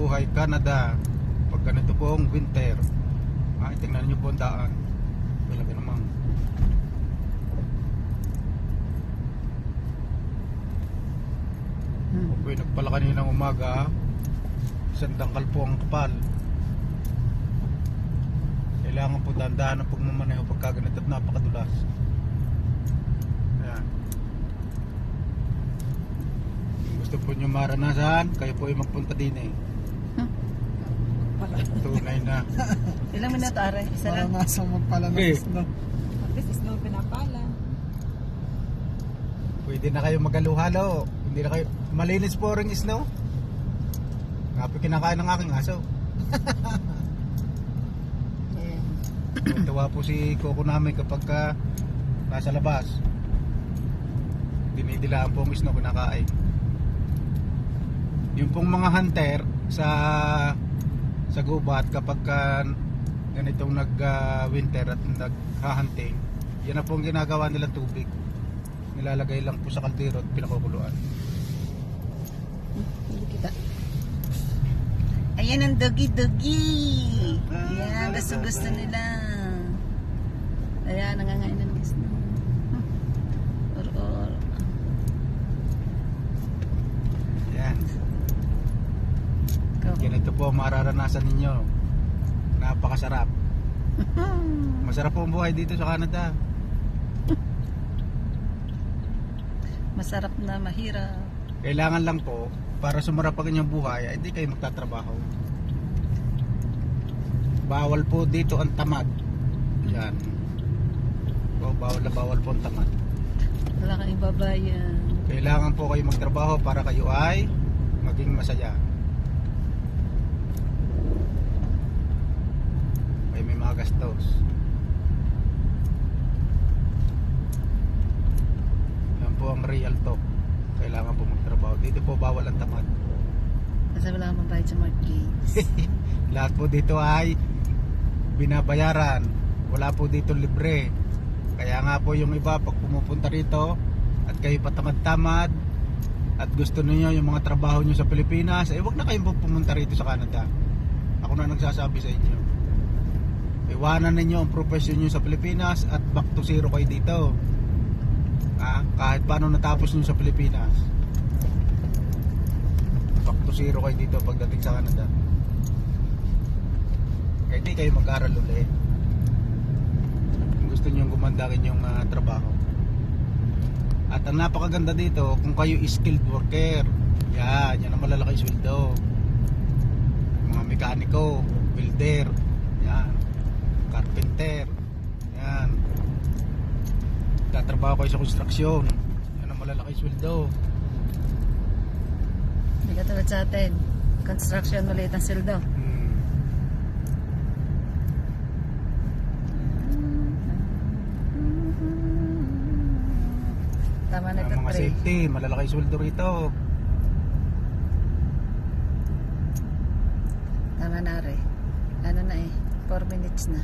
buhay Canada pag ganito po ang winter. Tingnan nyo po ang daan. Talaga namang okay, nagpala kaninang umaga. Isang dangkal po ang kapal. Kailangan po dahan-dahan ang pagmamaneho pagka ganito at napakadulas. Ayan. Kung gusto po nyo maranasan, kayo po ay magpunta din eh. Tunay na. Ilang minuto are? Isa lang? Maranasan mo pala ng Okay. snow. At least snow pinapala. Pwede na kayo mag-halo-halo. Hindi na kayo, malinis po rin snow. Kapi kinakain ng aking aso. Tuwa po si Coco namin kapag nasa labas. Dinidilaan po ang snow kinakain. Yung pong mga hunter sa gubat kapag ganitong nag-winter at nag-hunting, yan na po ang ginagawa nilang tubig. Nilalagay lang po sa kaldero at pinakukuluan. Ayan ang doggy-doggy. Ayan, gusto-gusto nila. Ayan, nangangain ng snow. Or. Yan. Go. Ganito po mararanasan ninyo. Napakasarap. Masarap po ang buhay dito sa Canada. Masarap na mahirap. Kailangan lang po para sumarap ang inyong buhay ay hindi kayo magtatrabaho. Bawal po dito ang tamad. Yan. Bawal na bawal po ang tamad. Wala kang ibabayan. Kailangan po kayo magtrabaho para kayo ay maging masaya. May mga gastos. Yan po ang real talk. Kailangan po magtrabaho. Dito po bawal ang tamad. Kasi wala kang bayad sa mortgage. Lahat po dito ay binabayaran. Wala po dito libre. Kaya nga po yung iba pag pumupunta rito at kayo patamad-tamad at gusto niyo yung mga trabaho niyo sa Pilipinas, wag na kayong pumunta rito sa Canada. Ako na nagsasabi sa inyo. Iwanan ninyo ang profesyon niyo sa Pilipinas at back to zero kayo dito. Kahit paano natapos niyo sa Pilipinas, back to zero kayo dito pagdating sa Canada. Kaya di kayo mag-aral ulit kung gusto niyo gumandakin yung trabaho. At ang napakaganda dito, kung kayo skilled worker, yan ang malalaki sweldo. Mga mekaniko, welder, yan, carpenter, yan, tatrabaho kayo sa construction, yan ang malalaki sweldo. Hindi ka tulad sa atin. Construction maliit ang sildo. Tama na Ang mga ito, safety, malalaki sweldo rito. Tama na re. Ano na 4 minutes na.